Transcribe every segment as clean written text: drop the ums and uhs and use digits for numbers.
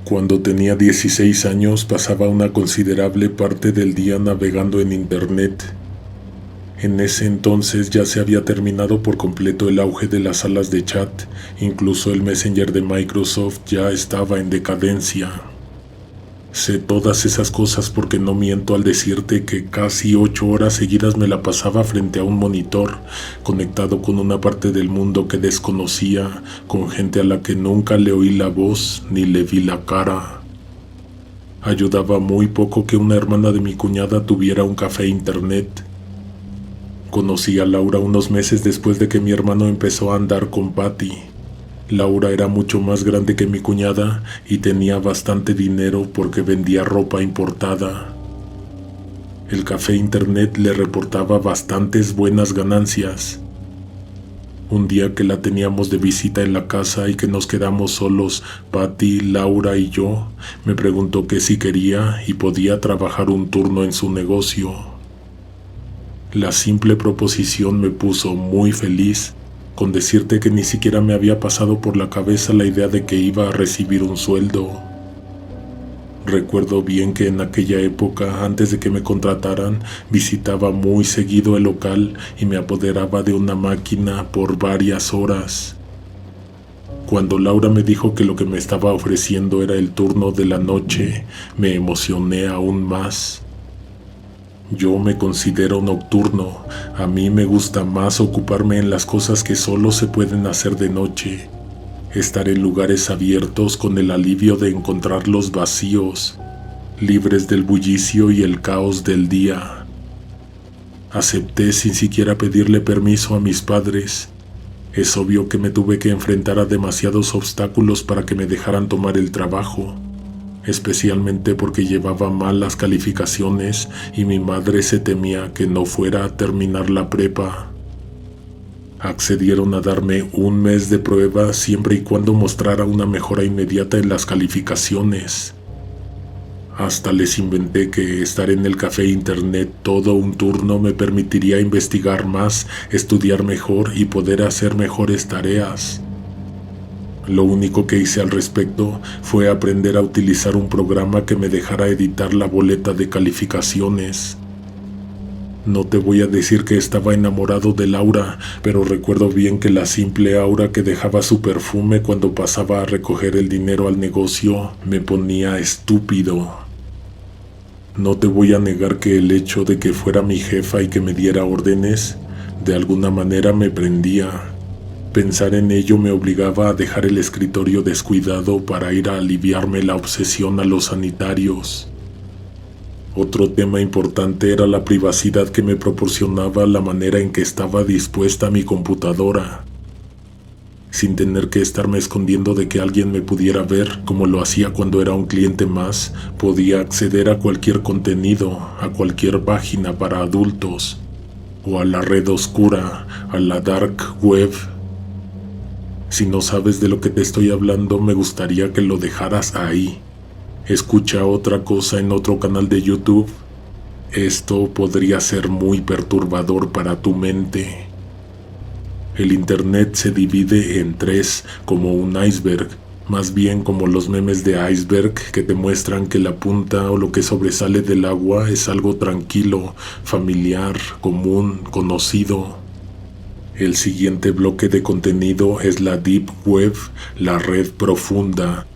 Cuando tenía 16 años pasaba una considerable parte del día navegando en Internet. En ese entonces ya se había terminado por completo el auge de las salas de chat, incluso el Messenger de Microsoft ya estaba en decadencia. Sé todas esas cosas porque no miento al decirte que casi 8 horas seguidas me la pasaba frente a un monitor, conectado con una parte del mundo que desconocía, con gente a la que nunca le oí la voz ni le vi la cara. Ayudaba muy poco que una hermana de mi cuñada tuviera un café internet. Conocí a Laura unos meses después de que mi hermano empezó a andar con Patty. Laura era mucho más grande que mi cuñada y tenía bastante dinero porque vendía ropa importada. El café internet le reportaba bastantes buenas ganancias. Un día que la teníamos de visita en la casa y que nos quedamos solos, Patty, Laura y yo, me preguntó que si quería y podía trabajar un turno en su negocio. La simple proposición me puso muy feliz, con decirte que ni siquiera me había pasado por la cabeza la idea de que iba a recibir un sueldo. Recuerdo bien que en aquella época, antes de que me contrataran, visitaba muy seguido el local y me apoderaba de una máquina por varias horas. Cuando Laura me dijo que lo que me estaba ofreciendo era el turno de la noche, me emocioné aún más. Yo me considero nocturno. A mí me gusta más ocuparme en las cosas que solo se pueden hacer de noche. Estar en lugares abiertos con el alivio de encontrarlos vacíos, libres del bullicio y el caos del día. Acepté sin siquiera pedirle permiso a mis padres. Es obvio que me tuve que enfrentar a demasiados obstáculos para que me dejaran tomar el trabajo, especialmente porque llevaba malas calificaciones y mi madre se temía que no fuera a terminar la prepa. Accedieron a darme un mes de prueba siempre y cuando mostrara una mejora inmediata en las calificaciones. Hasta les inventé que estar en el café internet todo un turno me permitiría investigar más, estudiar mejor y poder hacer mejores tareas. Lo único que hice al respecto fue aprender a utilizar un programa que me dejara editar la boleta de calificaciones. No te voy a decir que estaba enamorado de Laura, pero recuerdo bien que la simple aura que dejaba su perfume cuando pasaba a recoger el dinero al negocio me ponía estúpido. No te voy a negar que el hecho de que fuera mi jefa y que me diera órdenes, de alguna manera me prendía. Pensar en ello me obligaba a dejar el escritorio descuidado para ir a aliviarme la obsesión a los sanitarios. Otro tema importante era la privacidad que me proporcionaba la manera en que estaba dispuesta mi computadora. Sin tener que estarme escondiendo de que alguien me pudiera ver, como lo hacía cuando era un cliente más, podía acceder a cualquier contenido, a cualquier página para adultos, o a la red oscura, a la dark web. Si no sabes de lo que te estoy hablando, me gustaría que lo dejaras ahí. Escucha otra cosa en otro canal de YouTube. Esto podría ser muy perturbador para tu mente. El internet se divide en tres, como un iceberg, más bien como los memes de iceberg que te muestran que la punta o lo que sobresale del agua es algo tranquilo, familiar, común, conocido. El siguiente bloque de contenido es la Deep Web, la red profunda.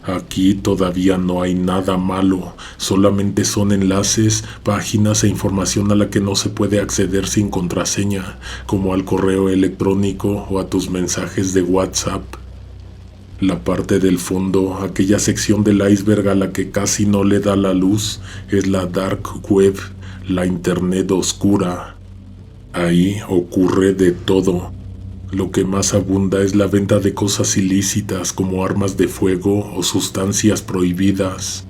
Aquí todavía no hay nada malo, solamente son enlaces, páginas e información a la que no se puede acceder sin contraseña, como al correo electrónico o a tus mensajes de WhatsApp. La parte del fondo, aquella sección del iceberg a la que casi no le da la luz, es la Dark Web, la Internet oscura. Ahí ocurre de todo. Lo que más abunda es la venta de cosas ilícitas como armas de fuego o sustancias prohibidas.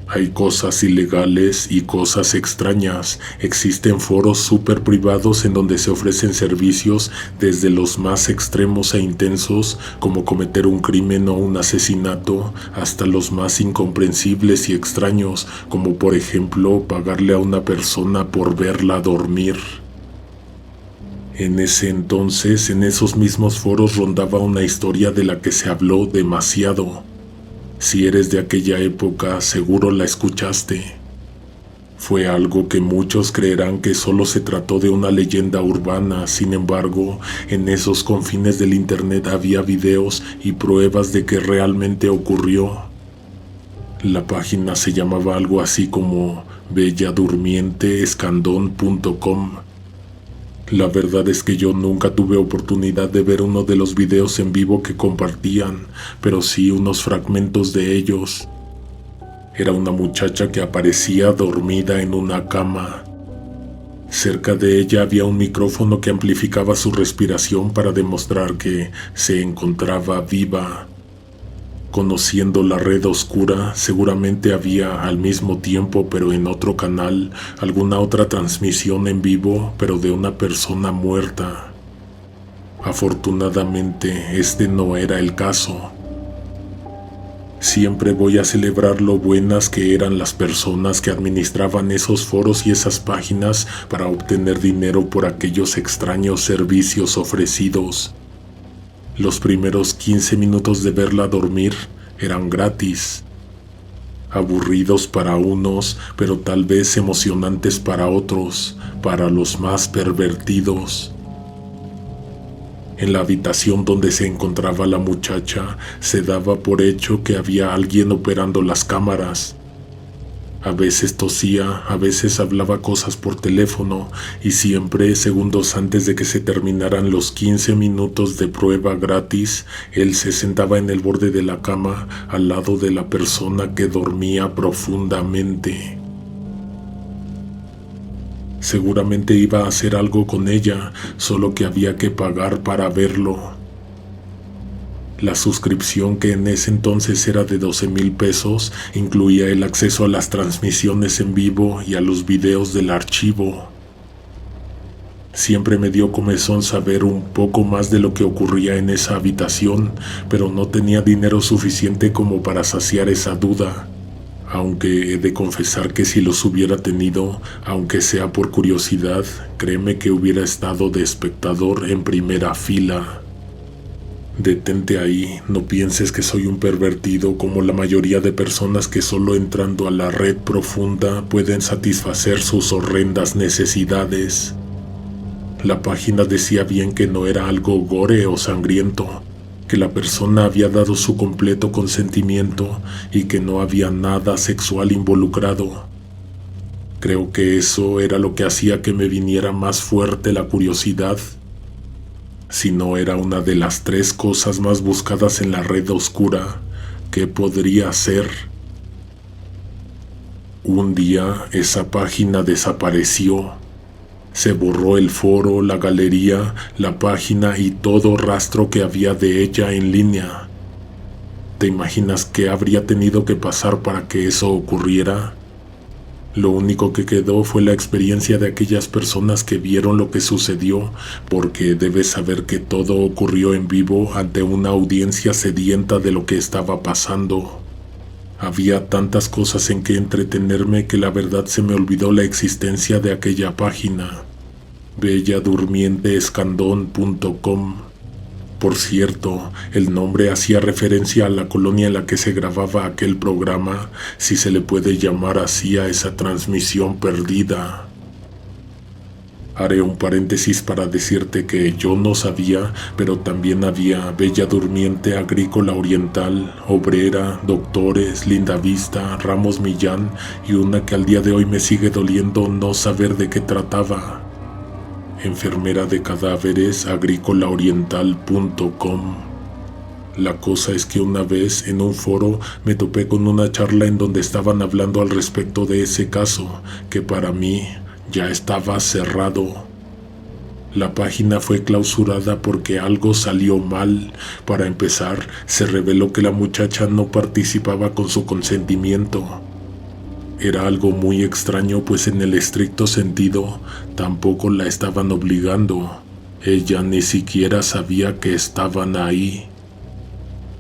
Hay cosas ilegales y cosas extrañas. Existen foros súper privados en donde se ofrecen servicios desde los más extremos e intensos, como cometer un crimen o un asesinato, hasta los más incomprensibles y extraños, como por ejemplo pagarle a una persona por verla dormir. En ese entonces, en esos mismos foros rondaba una historia de la que se habló demasiado. Si eres de aquella época, seguro la escuchaste. Fue algo que muchos creerán que solo se trató de una leyenda urbana. Sin embargo, en esos confines del internet había videos y pruebas de que realmente ocurrió. La página se llamaba algo así como belladurmienteescandón.com. La verdad es que yo nunca tuve oportunidad de ver uno de los videos en vivo que compartían, pero sí unos fragmentos de ellos. Era una muchacha que aparecía dormida en una cama. Cerca de ella había un micrófono que amplificaba su respiración para demostrar que se encontraba viva. Conociendo la red oscura, seguramente había al mismo tiempo, pero en otro canal, alguna otra transmisión en vivo, pero de una persona muerta. Afortunadamente, este no era el caso. Siempre voy a celebrar lo buenas que eran las personas que administraban esos foros y esas páginas para obtener dinero por aquellos extraños servicios ofrecidos. Los primeros 15 minutos de verla dormir eran gratis. Aburridos para unos, pero tal vez emocionantes para otros, para los más pervertidos. En la habitación donde se encontraba la muchacha, se daba por hecho que había alguien operando las cámaras. A veces tosía, a veces hablaba cosas por teléfono, y siempre, segundos antes de que se terminaran los 15 minutos de prueba gratis, él se sentaba en el borde de la cama, al lado de la persona que dormía profundamente. Seguramente iba a hacer algo con ella, solo que había que pagar para verlo. La suscripción, que en ese entonces era de 12,000 pesos, incluía el acceso a las transmisiones en vivo y a los videos del archivo. Siempre me dio comezón saber un poco más de lo que ocurría en esa habitación, pero no tenía dinero suficiente como para saciar esa duda. Aunque he de confesar que si los hubiera tenido, aunque sea por curiosidad, créeme que hubiera estado de espectador en primera fila. Detente ahí, no pienses que soy un pervertido como la mayoría de personas que solo entrando a la red profunda pueden satisfacer sus horrendas necesidades. La página decía bien que no era algo gore o sangriento, que la persona había dado su completo consentimiento y que no había nada sexual involucrado. Creo que eso era lo que hacía que me viniera más fuerte la curiosidad. Si no era una de las 3 cosas más buscadas en la red oscura, ¿qué podría ser? Un día esa página desapareció. Se borró el foro, la galería, la página y todo rastro que había de ella en línea. ¿Te imaginas qué habría tenido que pasar para que eso ocurriera? Lo único que quedó fue la experiencia de aquellas personas que vieron lo que sucedió, porque debes saber que todo ocurrió en vivo ante una audiencia sedienta de lo que estaba pasando. Había tantas cosas en que entretenerme que la verdad se me olvidó la existencia de aquella página. belladurmienteescandón.com. Por cierto, el nombre hacía referencia a la colonia en la que se grababa aquel programa, si se le puede llamar así a esa transmisión perdida. Haré un paréntesis para decirte que yo no sabía, pero también había Bella Durmiente Agrícola Oriental, Obrera, Doctores, Lindavista, Ramos Millán y una que al día de hoy me sigue doliendo no saber de qué trataba. Enfermera de cadáveres agrícolaoriental.com. La cosa es que una vez en un foro me topé con una charla en donde estaban hablando al respecto de ese caso, que para mí ya estaba cerrado. La página fue clausurada porque algo salió mal. Para empezar, se reveló que la muchacha no participaba con su consentimiento. Era algo muy extraño, pues en el estricto sentido tampoco la estaban obligando. Ella ni siquiera sabía que estaban ahí.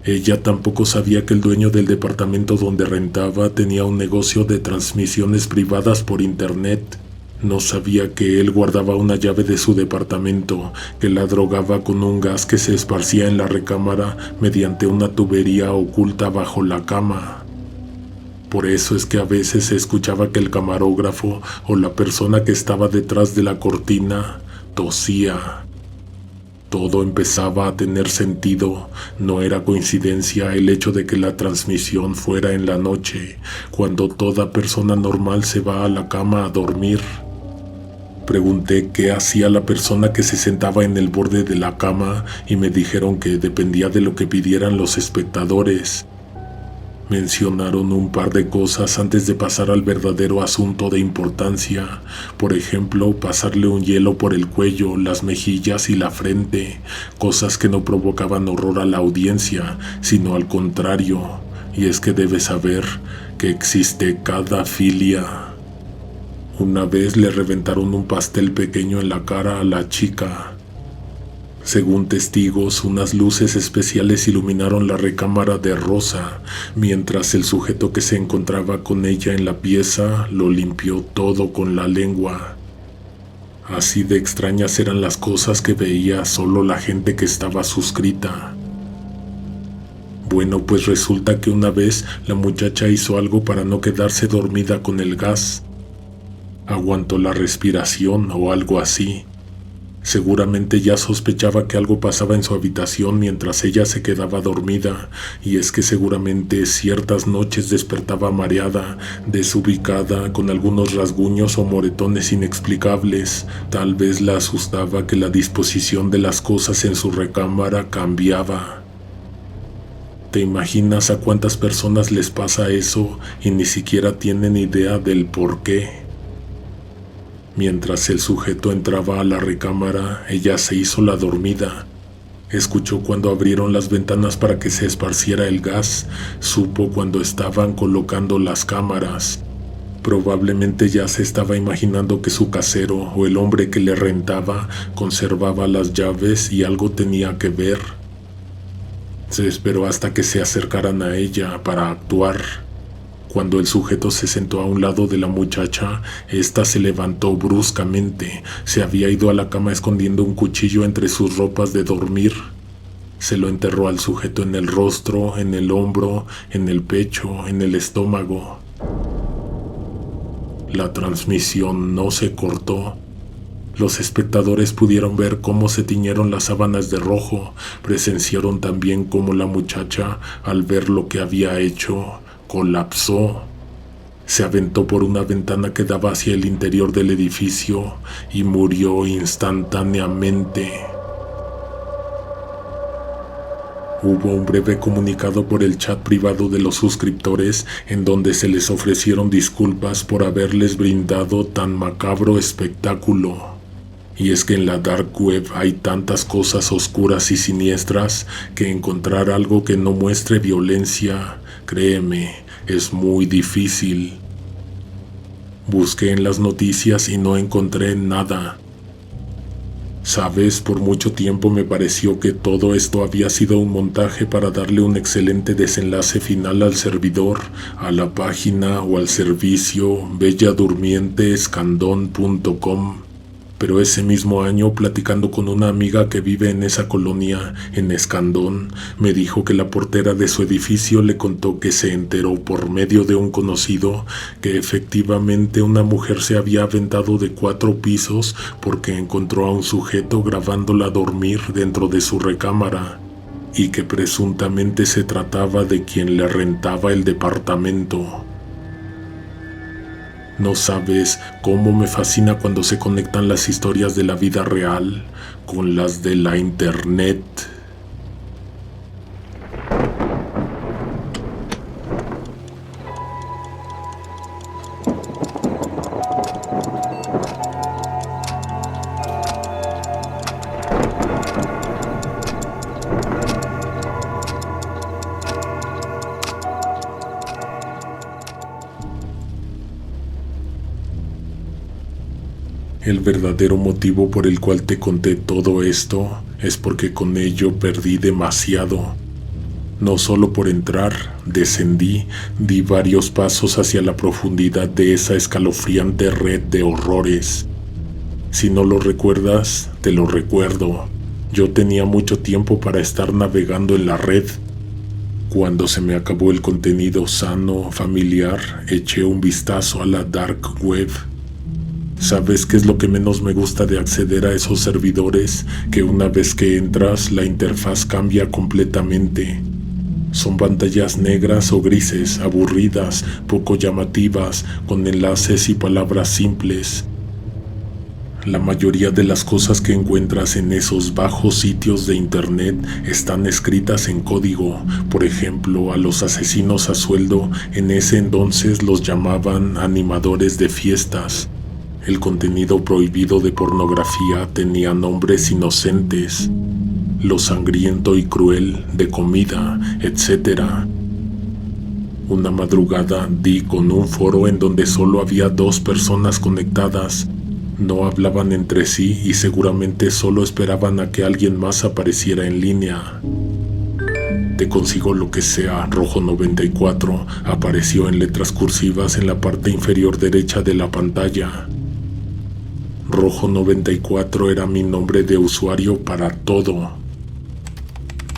Ella tampoco sabía que el dueño del departamento donde rentaba tenía un negocio de transmisiones privadas por internet. No sabía que él guardaba una llave de su departamento, que la drogaba con un gas que se esparcía en la recámara mediante una tubería oculta bajo la cama. Por eso es que a veces se escuchaba que el camarógrafo o la persona que estaba detrás de la cortina tosía. Todo empezaba a tener sentido. No era coincidencia el hecho de que la transmisión fuera en la noche, cuando toda persona normal se va a la cama a dormir. Pregunté qué hacía la persona que se sentaba en el borde de la cama y me dijeron que dependía de lo que pidieran los espectadores. Mencionaron un par de cosas antes de pasar al verdadero asunto de importancia. Por ejemplo, pasarle un hielo por el cuello, las mejillas y la frente, cosas que no provocaban horror a la audiencia, sino al contrario. Y es que debes saber que existe cada filia. Una vez le reventaron un pastel pequeño en la cara a la chica. Según testigos, unas luces especiales iluminaron la recámara de rosa, mientras el sujeto que se encontraba con ella en la pieza lo limpió todo con la lengua. Así de extrañas eran las cosas que veía solo la gente que estaba suscrita. Bueno, pues resulta que una vez la muchacha hizo algo para no quedarse dormida con el gas. Aguantó la respiración o algo así. Seguramente ya sospechaba que algo pasaba en su habitación mientras ella se quedaba dormida, y es que seguramente ciertas noches despertaba mareada, desubicada, con algunos rasguños o moretones inexplicables. Tal vez la asustaba que la disposición de las cosas en su recámara cambiaba. ¿Te imaginas a cuántas personas les pasa eso y ni siquiera tienen idea del por qué? Mientras el sujeto entraba a la recámara, ella se hizo la dormida. Escuchó cuando abrieron las ventanas para que se esparciera el gas. Supo cuando estaban colocando las cámaras. Probablemente ya se estaba imaginando que su casero o el hombre que le rentaba conservaba las llaves y algo tenía que ver. Se esperó hasta que se acercaran a ella para actuar. Cuando el sujeto se sentó a un lado de la muchacha, ésta se levantó bruscamente. Se había ido a la cama escondiendo un cuchillo entre sus ropas de dormir. Se lo enterró al sujeto en el rostro, en el hombro, en el pecho, en el estómago. La transmisión no se cortó. Los espectadores pudieron ver cómo se tiñeron las sábanas de rojo. Presenciaron también cómo la muchacha, al ver lo que había hecho, colapsó. Se aventó por una ventana que daba hacia el interior del edificio y murió instantáneamente. Hubo un breve comunicado por el chat privado de los suscriptores en donde se les ofrecieron disculpas por haberles brindado tan macabro espectáculo. Y es que en la dark web hay tantas cosas oscuras y siniestras que encontrar algo que no muestre violencia, créeme, es muy difícil. Busqué en las noticias y no encontré nada. Sabes, por mucho tiempo me pareció que todo esto había sido un montaje para darle un excelente desenlace final al servidor, a la página o al servicio belladurmientescandon.com. Pero ese mismo año, platicando con una amiga que vive en esa colonia, en Escandón, me dijo que la portera de su edificio le contó que se enteró por medio de un conocido que efectivamente una mujer se había aventado de 4 pisos porque encontró a un sujeto grabándola dormir dentro de su recámara, y que presuntamente se trataba de quien le rentaba el departamento. No sabes cómo me fascina cuando se conectan las historias de la vida real con las de la internet. El verdadero motivo por el cual te conté todo esto es porque con ello perdí demasiado. No solo por entrar, descendí, di varios pasos hacia la profundidad de esa escalofriante red de horrores. Si no lo recuerdas, te lo recuerdo. Yo tenía mucho tiempo para estar navegando en la red. Cuando se me acabó el contenido sano, familiar, eché un vistazo a la dark web. ¿Sabes qué es lo que menos me gusta de acceder a esos servidores? Que una vez que entras, la interfaz cambia completamente. Son pantallas negras o grises, aburridas, poco llamativas, con enlaces y palabras simples. La mayoría de las cosas que encuentras en esos bajos sitios de internet están escritas en código. Por ejemplo, a los asesinos a sueldo en ese entonces los llamaban animadores de fiestas. El contenido prohibido de pornografía tenía nombres inocentes. Lo sangriento y cruel de comida, etc. Una madrugada di con un foro en donde solo había 2 personas conectadas. No hablaban entre sí y seguramente solo esperaban a que alguien más apareciera en línea. Te consigo lo que sea, Rojo 94, apareció en letras cursivas en la parte inferior derecha de la pantalla. Rojo 94 era mi nombre de usuario para todo.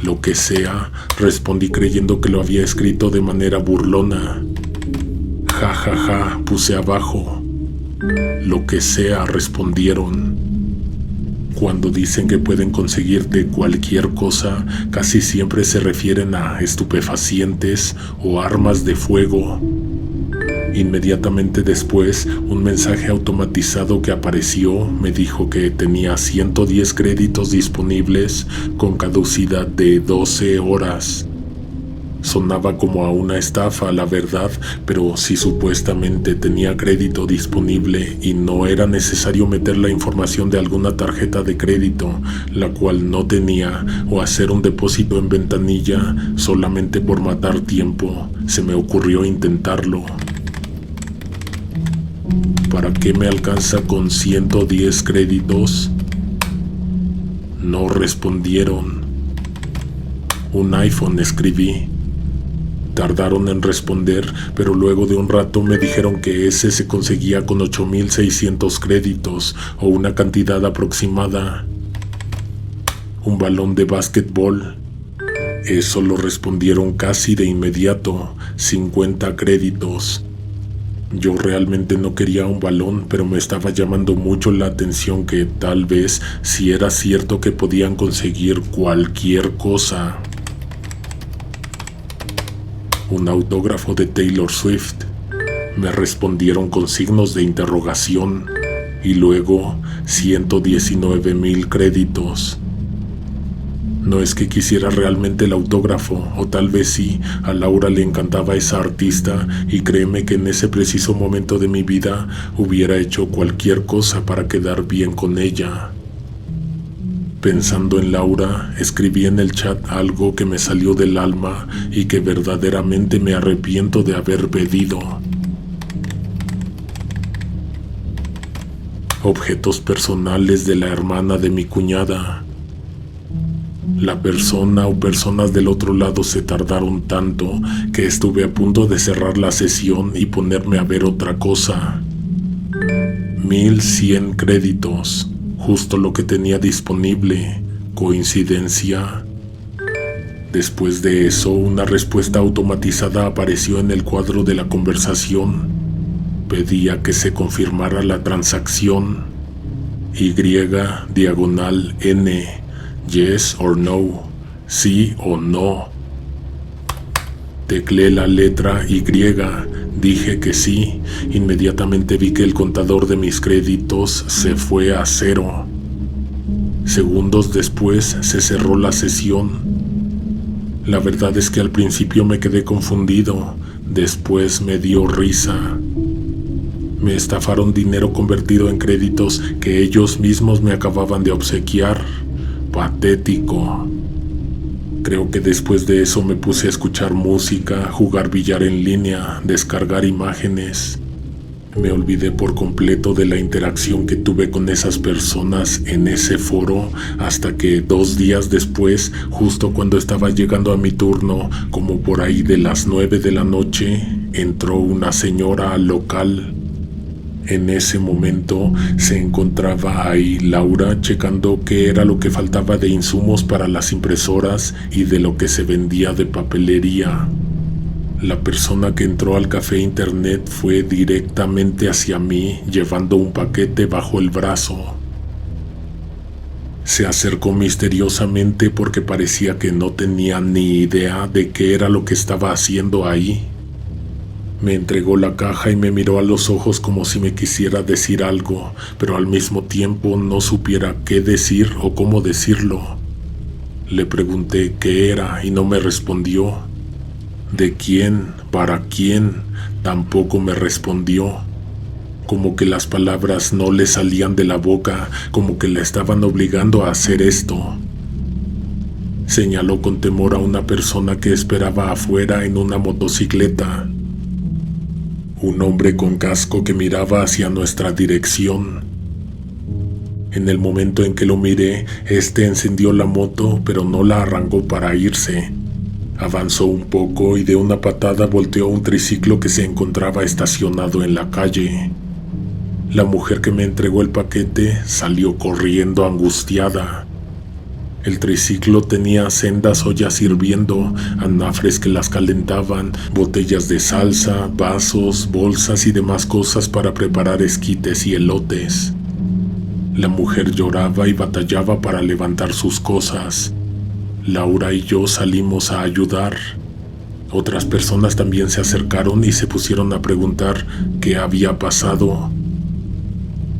Lo que sea, respondí creyendo que lo había escrito de manera burlona. Ja, ja, ja, puse abajo. Lo que sea, respondieron. Cuando dicen que pueden conseguirte cualquier cosa, casi siempre se refieren a estupefacientes o armas de fuego. Inmediatamente después, un mensaje automatizado que apareció me dijo que tenía 110 créditos disponibles con caducidad de 12 horas. Sonaba como a una estafa, la verdad, pero si supuestamente tenía crédito disponible y no era necesario meter la información de alguna tarjeta de crédito, la cual no tenía, o hacer un depósito en ventanilla, solamente por matar tiempo, se me ocurrió intentarlo. ¿Para qué me alcanza con 110 créditos? No respondieron. Un iPhone, escribí. Tardaron en responder, pero luego de un rato me dijeron que ese se conseguía con 8,600 créditos o una cantidad aproximada. Un balón de básquetbol. Eso lo respondieron casi de inmediato, 50 créditos. Yo realmente no quería un balón, pero me estaba llamando mucho la atención que tal vez si era cierto que podían conseguir cualquier cosa. Un autógrafo de Taylor Swift. Me respondieron con signos de interrogación y luego 119,000 créditos. No es que quisiera realmente el autógrafo, o tal vez sí, a Laura le encantaba esa artista y créeme que en ese preciso momento de mi vida hubiera hecho cualquier cosa para quedar bien con ella. Pensando en Laura, escribí en el chat algo que me salió del alma y que verdaderamente me arrepiento de haber pedido. Objetos personales de la hermana de mi cuñada. La persona o personas del otro lado se tardaron tanto que estuve a punto de cerrar la sesión y ponerme a ver otra cosa. 1,100 créditos. Justo lo que tenía disponible. ¿Coincidencia? Después de eso, una respuesta automatizada apareció en el cuadro de la conversación. Pedía que se confirmara la transacción. Y/N. Yes or no. Sí o no. Tecleé la letra Y. Dije que sí. Inmediatamente vi que el contador de mis créditos se fue a 0. Segundos después se cerró la sesión. La verdad es que al principio me quedé confundido. Después me dio risa. Me estafaron dinero convertido en créditos que ellos mismos me acababan de obsequiar. Patético. Creo que después de eso me puse a escuchar música, jugar billar en línea, descargar imágenes. Me olvidé por completo de la interacción que tuve con esas personas en ese foro hasta que 2 días después, justo cuando estaba llegando a mi turno, como por ahí de las 9 de la noche, entró una señora al local. En ese momento se encontraba ahí Laura checando qué era lo que faltaba de insumos para las impresoras y de lo que se vendía de papelería. La persona que entró al café internet fue directamente hacia mí, llevando un paquete bajo el brazo. Se acercó misteriosamente porque parecía que no tenía ni idea de qué era lo que estaba haciendo ahí. Me entregó la caja y me miró a los ojos como si me quisiera decir algo, pero al mismo tiempo no supiera qué decir o cómo decirlo. Le pregunté qué era y no me respondió. ¿De quién? ¿Para quién? Tampoco me respondió. Como que las palabras no le salían de la boca, como que la estaban obligando a hacer esto. Señaló con temor a una persona que esperaba afuera en una motocicleta. Un hombre con casco que miraba hacia nuestra dirección. En el momento en que lo miré, encendió la moto, pero no la arrancó para irse. Avanzó un poco y de una patada volteó un triciclo que se encontraba estacionado en la calle. La mujer que me entregó el paquete salió corriendo angustiada. El triciclo tenía sendas ollas hirviendo, anafres que las calentaban, botellas de salsa, vasos, bolsas y demás cosas para preparar esquites y elotes. La mujer lloraba y batallaba para levantar sus cosas. Laura y yo salimos a ayudar. Otras personas también se acercaron y se pusieron a preguntar qué había pasado.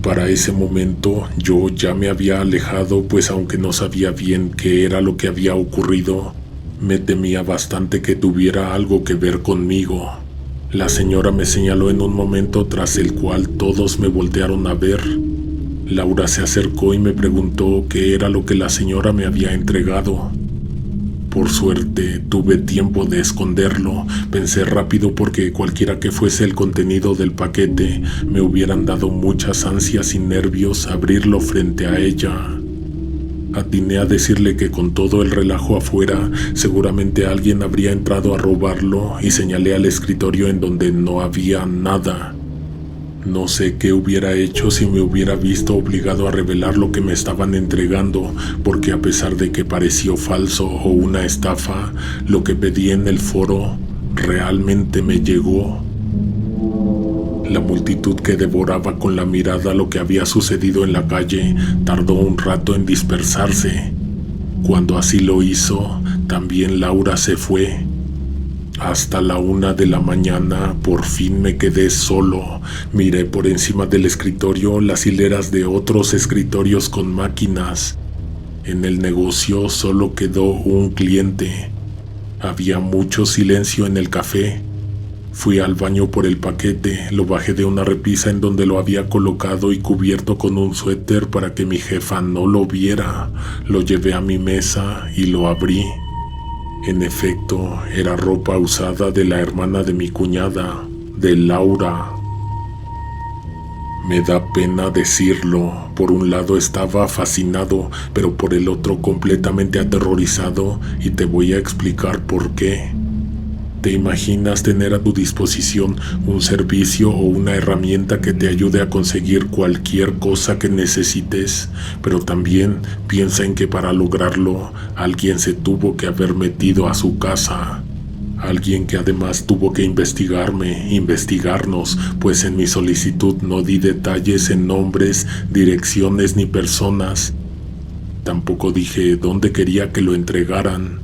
Para ese momento yo ya me había alejado, pues aunque no sabía bien qué era lo que había ocurrido, me temía bastante que tuviera algo que ver conmigo. La señora me señaló en un momento tras el cual todos me voltearon a ver. Laura se acercó y me preguntó qué era lo que la señora me había entregado. Por suerte, tuve tiempo de esconderlo. Pensé rápido porque cualquiera que fuese el contenido del paquete, me hubieran dado muchas ansias y nervios abrirlo frente a ella. Atiné a decirle que con todo el relajo afuera, seguramente alguien habría entrado a robarlo y señalé al escritorio en donde no había nada. No sé qué hubiera hecho si me hubiera visto obligado a revelar lo que me estaban entregando, porque a pesar de que pareció falso o una estafa, lo que pedí en el foro realmente me llegó. La multitud que devoraba con la mirada lo que había sucedido en la calle tardó un rato en dispersarse. Cuando así lo hizo, también Laura se fue. Hasta la 1 de la mañana por fin me quedé solo. Miré por encima del escritorio las hileras de otros escritorios con máquinas. En el negocio solo quedó un cliente. Había mucho silencio en el café. Fui al baño por el paquete, lo bajé de una repisa en donde lo había colocado y cubierto con un suéter para que mi jefa no lo viera. Lo llevé a mi mesa y lo abrí. En efecto, era ropa usada de la hermana de mi cuñada, de Laura. Me da pena decirlo. Por un lado estaba fascinado, pero por el otro completamente aterrorizado, y te voy a explicar por qué. ¿Te imaginas tener a tu disposición un servicio o una herramienta que te ayude a conseguir cualquier cosa que necesites? Pero también piensa en que para lograrlo, alguien se tuvo que haber metido a su casa. Alguien que además tuvo que investigarnos, pues en mi solicitud no di detalles en nombres, direcciones ni personas. Tampoco dije dónde quería que lo entregaran.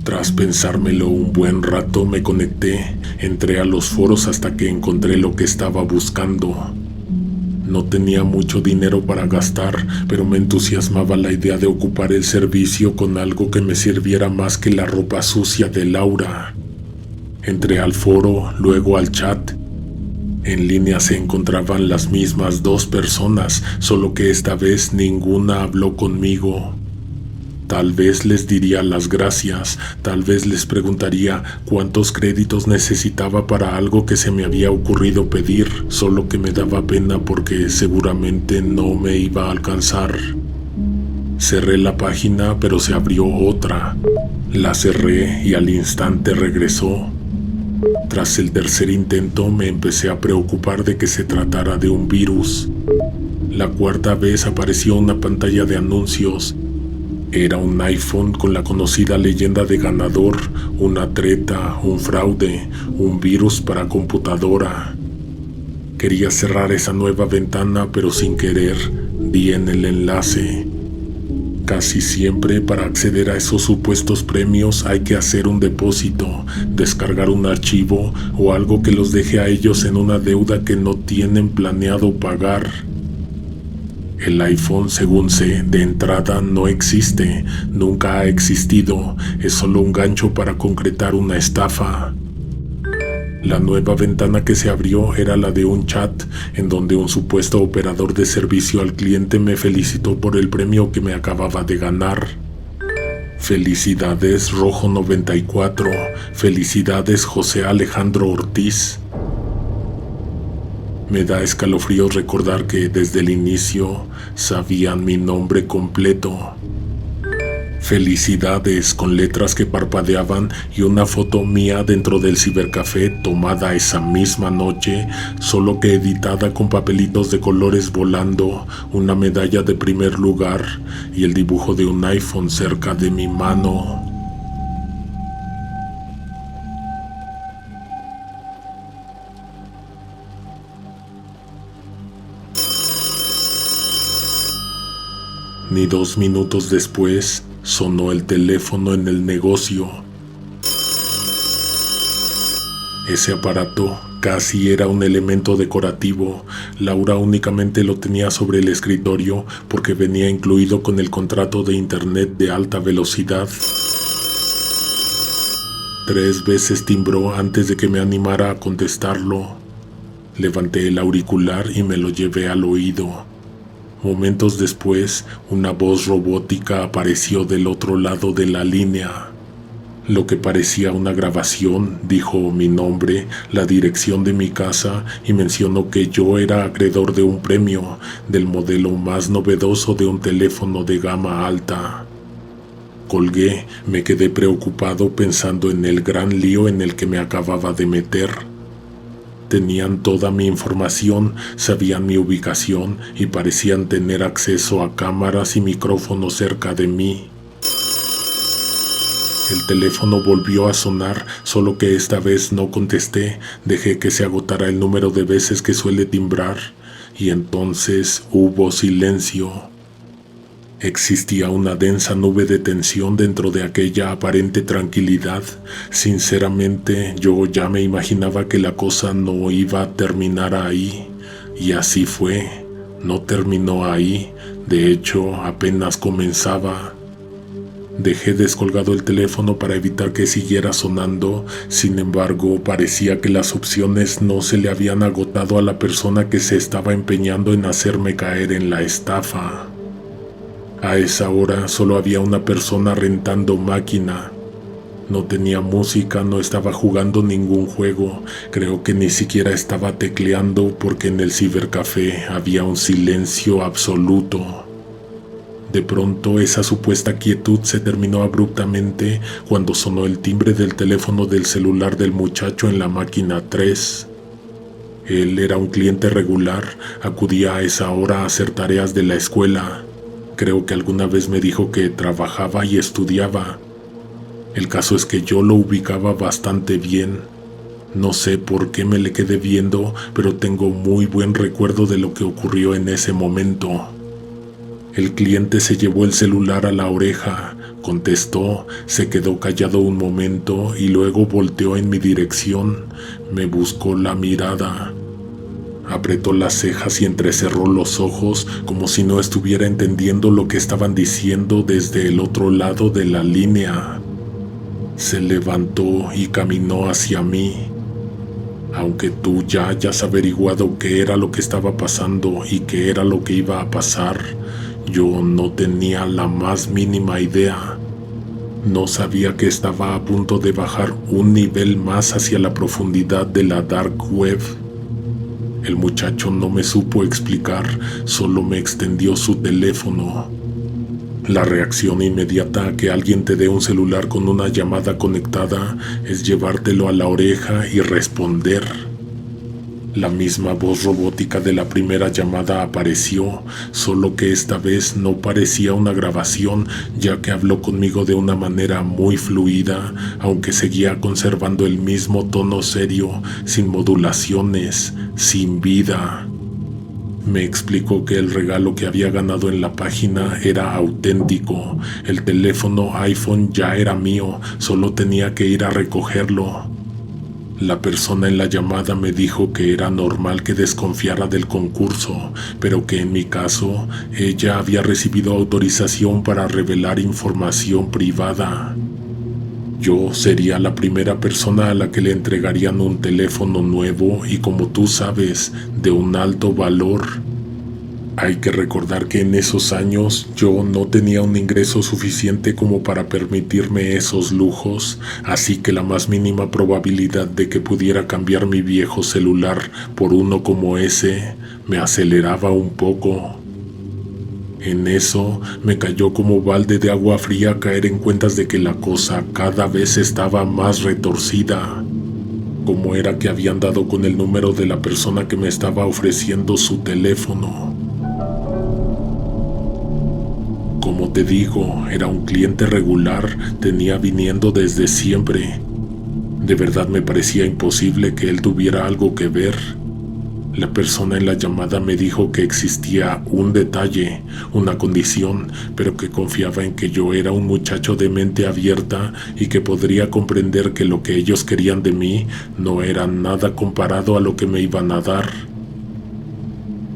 Tras pensármelo un buen rato me conecté, entré a los foros hasta que encontré lo que estaba buscando. No tenía mucho dinero para gastar, pero me entusiasmaba la idea de ocupar el servicio con algo que me sirviera más que la ropa sucia de Laura. Entré al foro, luego al chat. En línea se encontraban las mismas 2 personas, solo que esta vez ninguna habló conmigo. Tal vez les diría las gracias, tal vez les preguntaría cuántos créditos necesitaba para algo que se me había ocurrido pedir, solo que me daba pena porque seguramente no me iba a alcanzar. Cerré la página, pero se abrió otra. La cerré y al instante regresó. Tras el tercer intento me empecé a preocupar de que se tratara de un virus. La cuarta vez apareció una pantalla de anuncios. Era un iPhone con la conocida leyenda de ganador, una treta, un fraude, un virus para computadora. Quería cerrar esa nueva ventana, pero sin querer di en el enlace. Casi siempre para acceder a esos supuestos premios hay que hacer un depósito, descargar un archivo o algo que los deje a ellos en una deuda que no tienen planeado pagar. El iPhone, según sé, de entrada no existe, nunca ha existido, es solo un gancho para concretar una estafa. La nueva ventana que se abrió era la de un chat, en donde un supuesto operador de servicio al cliente me felicitó por el premio que me acababa de ganar. Felicidades Rojo 94, felicidades José Alejandro Ortiz. Me da escalofríos recordar que desde el inicio sabían mi nombre completo. Felicidades con letras que parpadeaban y una foto mía dentro del cibercafé tomada esa misma noche, solo que editada con papelitos de colores volando, una medalla de primer lugar y el dibujo de un iPhone cerca de mi mano. Ni 2 minutos después, sonó el teléfono en el negocio. Ese aparato casi era un elemento decorativo. Laura únicamente lo tenía sobre el escritorio porque venía incluido con el contrato de internet de alta velocidad. 3 veces timbró antes de que me animara a contestarlo. Levanté el auricular y me lo llevé al oído. Momentos después, una voz robótica apareció del otro lado de la línea. Lo que parecía una grabación dijo mi nombre, la dirección de mi casa y mencionó que yo era acreedor de un premio, del modelo más novedoso de un teléfono de gama alta. Colgué, me quedé preocupado pensando en el gran lío en el que me acababa de meter. Tenían toda mi información, sabían mi ubicación y parecían tener acceso a cámaras y micrófonos cerca de mí. El teléfono volvió a sonar, solo que esta vez no contesté, dejé que se agotara el número de veces que suele timbrar, y entonces hubo silencio. Existía una densa nube de tensión dentro de aquella aparente tranquilidad. Sinceramente, yo ya me imaginaba que la cosa no iba a terminar ahí. Y así fue. No terminó ahí. De hecho, apenas comenzaba. Dejé descolgado el teléfono para evitar que siguiera sonando. Sin embargo, parecía que las opciones no se le habían agotado a la persona que se estaba empeñando en hacerme caer en la estafa. A esa hora solo había una persona rentando máquina. No tenía música, no estaba jugando ningún juego. Creo que ni siquiera estaba tecleando porque en el cibercafé había un silencio absoluto. De pronto esa supuesta quietud se terminó abruptamente cuando sonó el timbre del teléfono del celular del muchacho en la máquina 3. Él era un cliente regular, acudía a esa hora a hacer tareas de la escuela. Creo que alguna vez me dijo que trabajaba y estudiaba. El caso es que yo lo ubicaba bastante bien. No sé por qué me le quedé viendo, pero tengo muy buen recuerdo de lo que ocurrió en ese momento. El cliente se llevó el celular a la oreja, contestó, se quedó callado un momento y luego volteó en mi dirección. Me buscó la mirada. Apretó las cejas y entrecerró los ojos como si no estuviera entendiendo lo que estaban diciendo desde el otro lado de la línea. Se levantó y caminó hacia mí. Aunque tú ya hayas averiguado qué era lo que estaba pasando y qué era lo que iba a pasar, Yo no tenía la más mínima idea. No sabía que estaba a punto de bajar un nivel más hacia la profundidad de la dark web. El muchacho no me supo explicar, solo me extendió su teléfono. La reacción inmediata a que alguien te dé un celular con una llamada conectada es llevártelo a la oreja y responder. La misma voz robótica de la primera llamada apareció, solo que esta vez no parecía una grabación, ya que habló conmigo de una manera muy fluida, aunque seguía conservando el mismo tono serio, sin modulaciones, sin vida. Me explicó que el regalo que había ganado en la página era auténtico. El teléfono iPhone ya era mío, solo tenía que ir a recogerlo. La persona en la llamada me dijo que era normal que desconfiara del concurso, pero que en mi caso, ella había recibido autorización para revelar información privada. Yo sería la primera persona a la que le entregarían un teléfono nuevo y, como tú sabes, de un alto valor. Hay que recordar que en esos años yo no tenía un ingreso suficiente como para permitirme esos lujos, así que la más mínima probabilidad de que pudiera cambiar mi viejo celular por uno como ese me aceleraba un poco. En eso me cayó como balde de agua fría caer en cuentas de que la cosa cada vez estaba más retorcida. ¿Cómo era que habían dado con el número de la persona que me estaba ofreciendo su teléfono? Como te digo, era un cliente regular, tenía viniendo desde siempre. De verdad me parecía imposible que él tuviera algo que ver. La persona en la llamada me dijo que existía un detalle, una condición, pero que confiaba en que yo era un muchacho de mente abierta y que podría comprender que lo que ellos querían de mí no era nada comparado a lo que me iban a dar.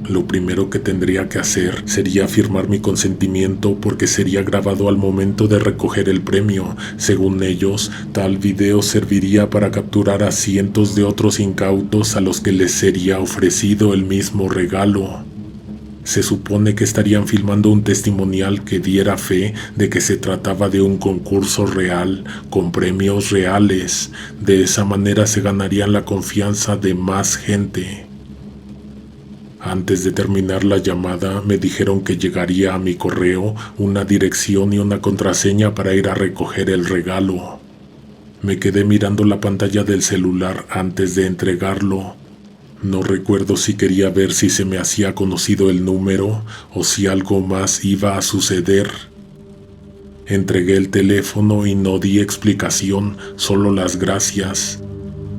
Lo primero que tendría que hacer sería firmar mi consentimiento porque sería grabado al momento de recoger el premio. Según ellos, tal video serviría para capturar a cientos de otros incautos a los que les sería ofrecido el mismo regalo. Se supone que estarían filmando un testimonial que diera fe de que se trataba de un concurso real, con premios reales. De esa manera se ganarían la confianza de más gente. Antes de terminar la llamada, me dijeron que llegaría a mi correo una dirección y una contraseña para ir a recoger el regalo. Me quedé mirando la pantalla del celular antes de entregarlo. No recuerdo si quería ver si se me hacía conocido el número o si algo más iba a suceder. Entregué el teléfono y no di explicación, solo las gracias.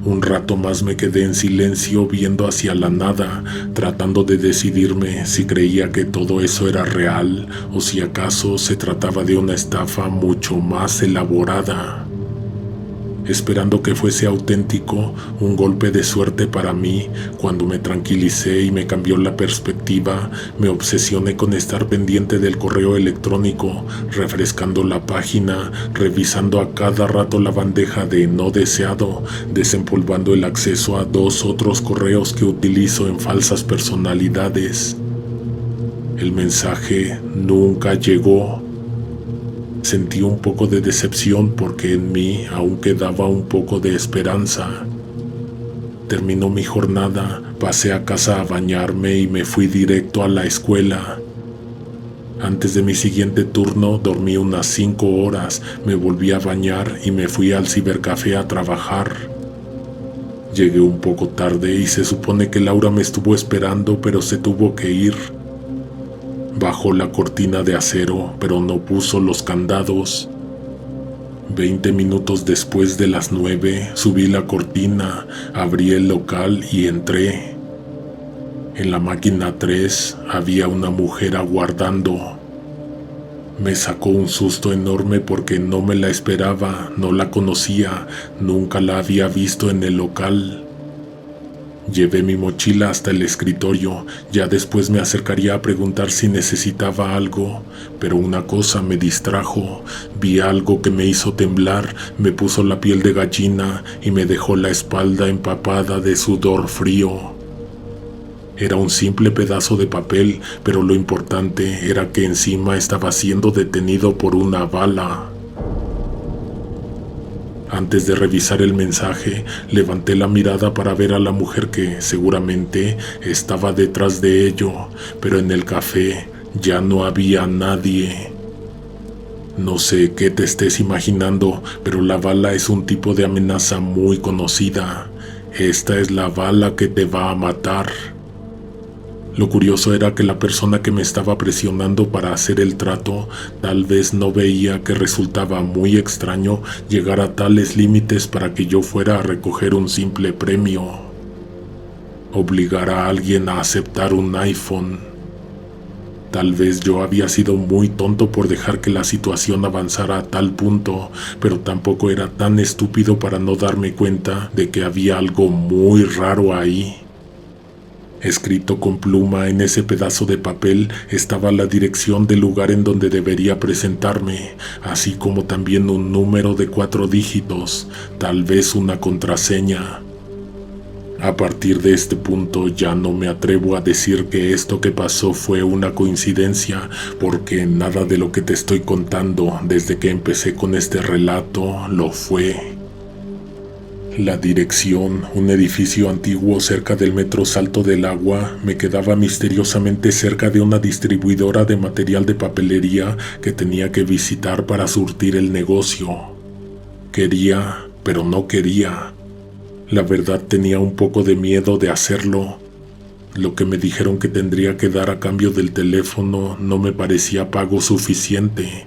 Un rato más me quedé en silencio viendo hacia la nada, tratando de decidirme si creía que todo eso era real o si acaso se trataba de una estafa mucho más elaborada. Esperando que fuese auténtico, un golpe de suerte para mí. Cuando me tranquilicé y me cambió la perspectiva, me obsesioné con estar pendiente del correo electrónico, refrescando la página, revisando a cada rato la bandeja de no deseado, desempolvando el acceso a 2 otros correos que utilizo en falsas personalidades. El mensaje nunca llegó. Sentí un poco de decepción porque en mí aún quedaba un poco de esperanza. Terminó mi jornada, pasé a casa a bañarme y me fui directo a la escuela. Antes de mi siguiente turno dormí unas 5 horas, me volví a bañar y me fui al cibercafé a trabajar. Llegué un poco tarde y se supone que Laura me estuvo esperando, pero se tuvo que ir. Bajó la cortina de acero, pero no puso los candados. 20 minutos después de las 9, subí la cortina, abrí el local y entré. En la máquina 3 había una mujer aguardando. Me sacó un susto enorme porque no me la esperaba, no la conocía, nunca la había visto en el local. Llevé mi mochila hasta el escritorio, ya después me acercaría a preguntar si necesitaba algo, pero una cosa me distrajo. Vi algo que me hizo temblar, me puso la piel de gallina y me dejó la espalda empapada de sudor frío. Era un simple pedazo de papel, pero lo importante era que encima estaba siendo detenido por una bala. Antes de revisar el mensaje, levanté la mirada para ver a la mujer que seguramente estaba detrás de ello, pero en el café ya no había nadie. No sé qué te estés imaginando, pero la bala es un tipo de amenaza muy conocida. Esta es la bala que te va a matar. Lo curioso era que la persona que me estaba presionando para hacer el trato tal vez no veía que resultaba muy extraño llegar a tales límites para que yo fuera a recoger un simple premio. Obligar a alguien a aceptar un iPhone. Tal vez yo había sido muy tonto por dejar que la situación avanzara a tal punto, pero tampoco era tan estúpido para no darme cuenta de que había algo muy raro ahí. Escrito con pluma en ese pedazo de papel estaba la dirección del lugar en donde debería presentarme, así como también un número de 4 dígitos, tal vez una contraseña. A partir de este punto ya no me atrevo a decir que esto que pasó fue una coincidencia, porque nada de lo que te estoy contando desde que empecé con este relato lo fue. La dirección, un edificio antiguo cerca del metro Salto del Agua, me quedaba misteriosamente cerca de una distribuidora de material de papelería que tenía que visitar para surtir el negocio. Quería, pero no quería. La verdad tenía un poco de miedo de hacerlo. Lo que me dijeron que tendría que dar a cambio del teléfono no me parecía pago suficiente.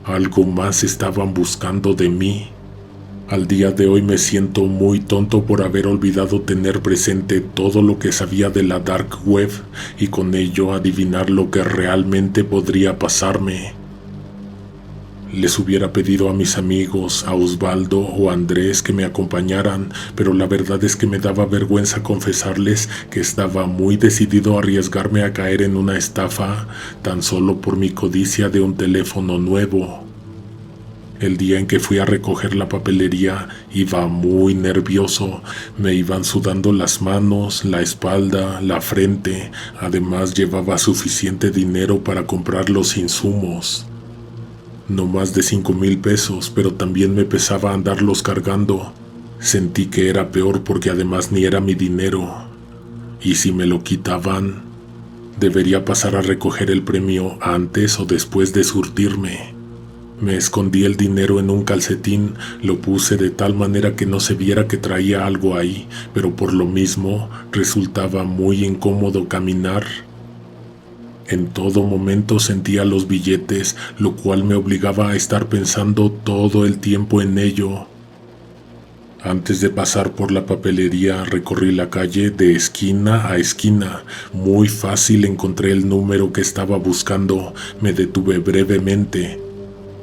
Algo más estaban buscando de mí. Al día de hoy me siento muy tonto por haber olvidado tener presente todo lo que sabía de la dark web y con ello adivinar lo que realmente podría pasarme. Les hubiera pedido a mis amigos, a Osvaldo o a Andrés que me acompañaran, pero la verdad es que me daba vergüenza confesarles que estaba muy decidido a arriesgarme a caer en una estafa tan solo por mi codicia de un teléfono nuevo. El día en que fui a recoger la papelería iba muy nervioso, me iban sudando las manos, la espalda, la frente, además llevaba suficiente dinero para comprar los insumos. No más de 5,000 pesos, pero también me pesaba andarlos cargando. Sentí que era peor porque además ni era mi dinero. ¿Y si me lo quitaban? ¿Debería pasar a recoger el premio antes o después de surtirme? Me escondí el dinero en un calcetín, lo puse de tal manera que no se viera que traía algo ahí, pero por lo mismo resultaba muy incómodo caminar. En todo momento sentía los billetes, lo cual me obligaba a estar pensando todo el tiempo en ello. Antes de pasar por la papelería, recorrí la calle de esquina a esquina. Muy fácil encontré el número que estaba buscando. Me detuve brevemente.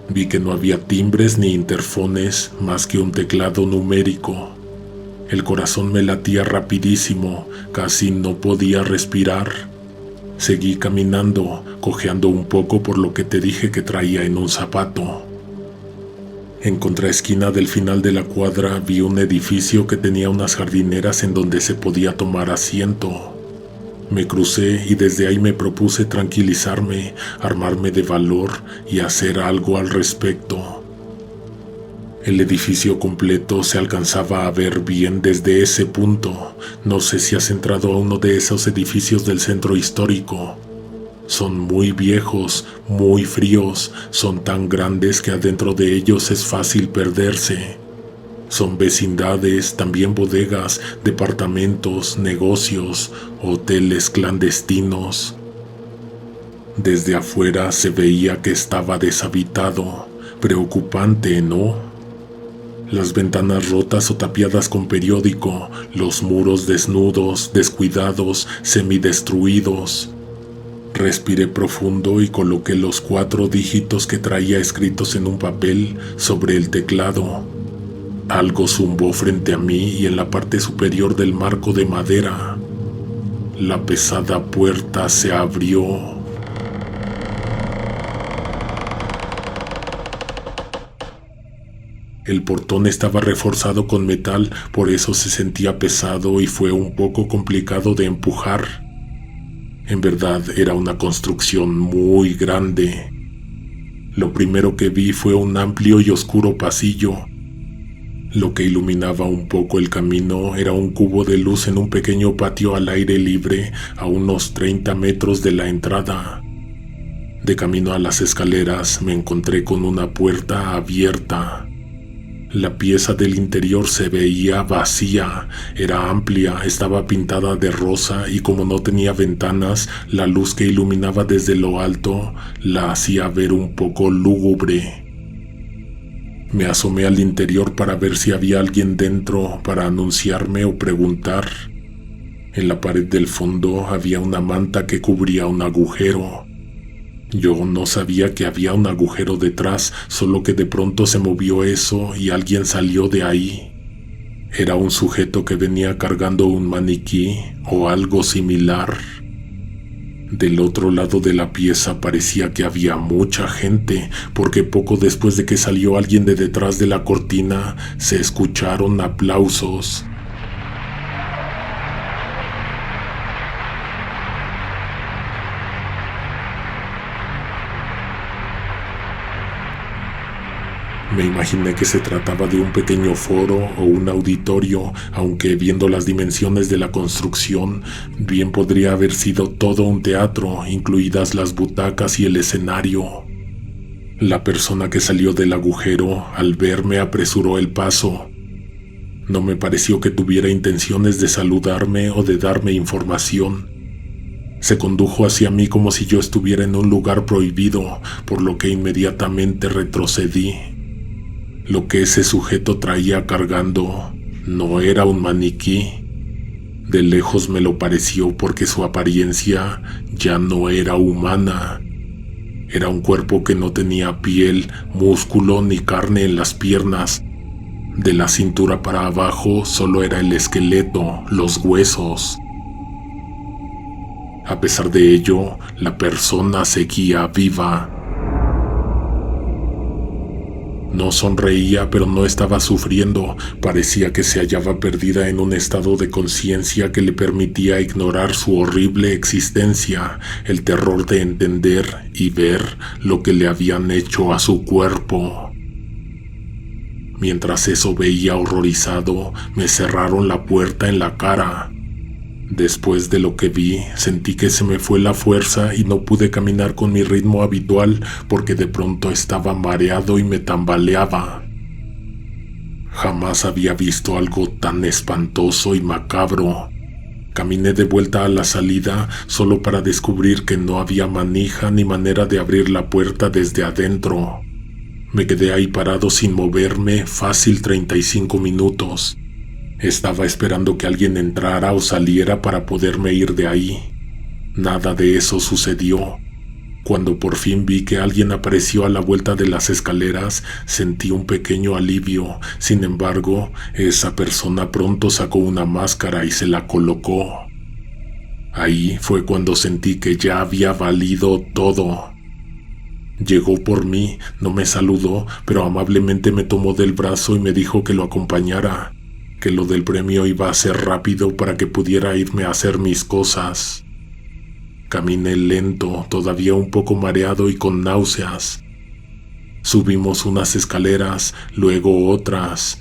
Vi que no había timbres ni interfones, más que un teclado numérico. El corazón me latía rapidísimo, casi no podía respirar. Seguí caminando, cojeando un poco por lo que te dije que traía en un zapato. En contraesquina del final de la cuadra vi un edificio que tenía unas jardineras en donde se podía tomar asiento. Me crucé y desde ahí me propuse tranquilizarme, armarme de valor y hacer algo al respecto. El edificio completo se alcanzaba a ver bien desde ese punto. No sé si has entrado a uno de esos edificios del centro histórico. Son muy viejos, muy fríos, son tan grandes que adentro de ellos es fácil perderse. Son vecindades, también bodegas, departamentos, negocios, hoteles clandestinos. Desde afuera se veía que estaba deshabitado. Preocupante, ¿no? Las ventanas rotas o tapiadas con periódico, los muros desnudos, descuidados, semidestruidos. Respiré profundo y coloqué los 4 dígitos que traía escritos en un papel sobre el teclado. Algo zumbó frente a mí y en la parte superior del marco de madera. La pesada puerta se abrió. El portón estaba reforzado con metal, por eso se sentía pesado y fue un poco complicado de empujar. En verdad era una construcción muy grande. Lo primero que vi fue un amplio y oscuro pasillo. Lo que iluminaba un poco el camino era un cubo de luz en un pequeño patio al aire libre a unos 30 metros de la entrada. De camino a las escaleras me encontré con una puerta abierta. La pieza del interior se veía vacía, era amplia, estaba pintada de rosa y como no tenía ventanas, la luz que iluminaba desde lo alto la hacía ver un poco lúgubre. Me asomé al interior para ver si había alguien dentro para anunciarme o preguntar. En la pared del fondo había una manta que cubría un agujero. Yo no sabía que había un agujero detrás, solo que de pronto se movió eso y alguien salió de ahí. Era un sujeto que venía cargando un maniquí o algo similar. Del otro lado de la pieza parecía que había mucha gente, porque poco después de que salió alguien de detrás de la cortina, se escucharon aplausos. Me imaginé que se trataba de un pequeño foro o un auditorio, aunque viendo las dimensiones de la construcción, bien podría haber sido todo un teatro, incluidas las butacas y el escenario. La persona que salió del agujero, al verme, apresuró el paso. No me pareció que tuviera intenciones de saludarme o de darme información. Se condujo hacia mí como si yo estuviera en un lugar prohibido, por lo que inmediatamente retrocedí. Lo que ese sujeto traía cargando no era un maniquí. De lejos me lo pareció porque su apariencia ya no era humana. Era un cuerpo que no tenía piel, músculo ni carne en las piernas. De la cintura para abajo solo era el esqueleto, los huesos. A pesar de ello, la persona seguía viva. No sonreía, pero no estaba sufriendo. Parecía que se hallaba perdida en un estado de conciencia que le permitía ignorar su horrible existencia, el terror de entender y ver lo que le habían hecho a su cuerpo. Mientras eso veía horrorizado, me cerraron la puerta en la cara. Después de lo que vi, sentí que se me fue la fuerza y no pude caminar con mi ritmo habitual porque de pronto estaba mareado y me tambaleaba. Jamás había visto algo tan espantoso y macabro. Caminé de vuelta a la salida solo para descubrir que no había manija ni manera de abrir la puerta desde adentro. Me quedé ahí parado sin moverme, fácil 35 minutos. Estaba esperando que alguien entrara o saliera para poderme ir de ahí. Nada de eso sucedió. Cuando por fin vi que alguien apareció a la vuelta de las escaleras, sentí un pequeño alivio. Sin embargo, esa persona pronto sacó una máscara y se la colocó. Ahí fue cuando sentí que ya había valido todo. Llegó por mí, no me saludó, pero amablemente me tomó del brazo y me dijo que lo acompañara, que lo del premio iba a ser rápido para que pudiera irme a hacer mis cosas. Caminé lento, todavía un poco mareado y con náuseas. Subimos unas escaleras, luego otras.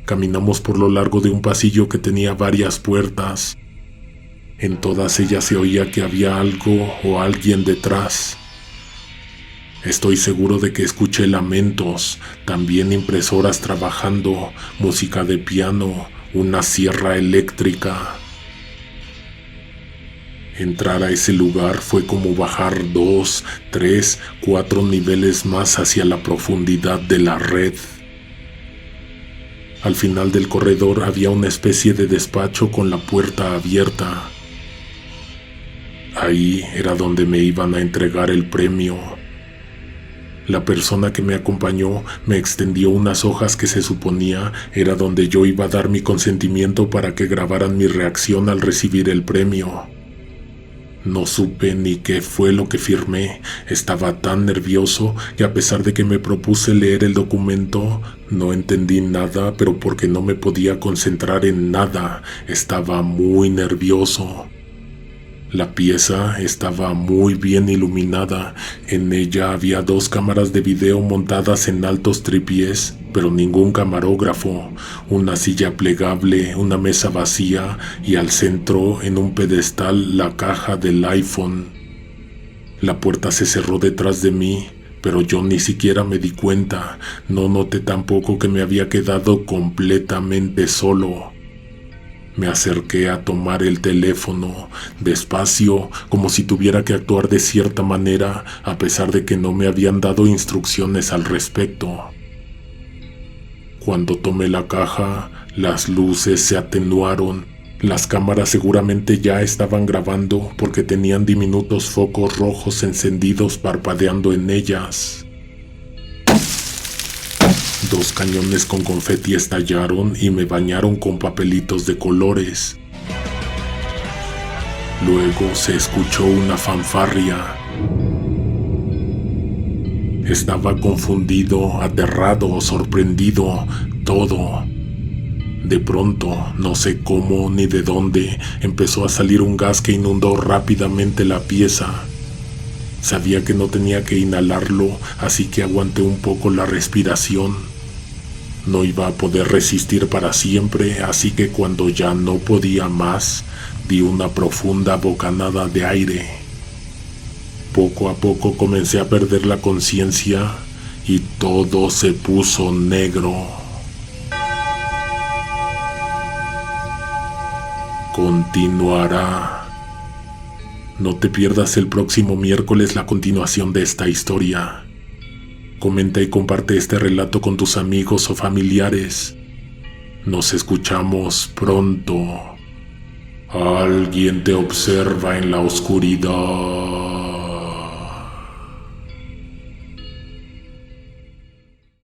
Caminamos por lo largo de un pasillo que tenía varias puertas. En todas ellas se oía que había algo o alguien detrás. Estoy seguro de que escuché lamentos, también impresoras trabajando, música de piano, una sierra eléctrica. Entrar a ese lugar fue como bajar 2, 3, 4 niveles más hacia la profundidad de la red. Al final del corredor había una especie de despacho con la puerta abierta. Ahí era donde me iban a entregar el premio. La persona que me acompañó me extendió unas hojas que se suponía era donde yo iba a dar mi consentimiento para que grabaran mi reacción al recibir el premio. No supe ni qué fue lo que firmé. Estaba tan nervioso que a pesar de que me propuse leer el documento, no entendí nada, pero porque no me podía concentrar en nada, estaba muy nervioso. La pieza estaba muy bien iluminada. En ella había 2 cámaras de video montadas en altos trípies, pero ningún camarógrafo, una silla plegable, una mesa vacía y al centro, en un pedestal, la caja del iPhone. La puerta se cerró detrás de mí, pero yo ni siquiera me di cuenta. No noté tampoco que me había quedado completamente solo. Me acerqué a tomar el teléfono, despacio, como si tuviera que actuar de cierta manera, a pesar de que no me habían dado instrucciones al respecto. Cuando tomé la caja, las luces se atenuaron. Las cámaras seguramente ya estaban grabando porque tenían diminutos focos rojos encendidos parpadeando en ellas. 2 cañones con confeti estallaron y me bañaron con papelitos de colores. Luego se escuchó una fanfarria. Estaba confundido, aterrado, sorprendido, todo. De pronto, no sé cómo ni de dónde, empezó a salir un gas que inundó rápidamente la pieza. Sabía que no tenía que inhalarlo, así que aguanté un poco la respiración. No iba a poder resistir para siempre, así que cuando ya no podía más, di una profunda bocanada de aire. Poco a poco comencé a perder la conciencia y todo se puso negro. Continuará. No te pierdas el próximo miércoles la continuación de esta historia. Comenta y comparte este relato con tus amigos o familiares. Nos escuchamos pronto. Alguien te observa en la oscuridad.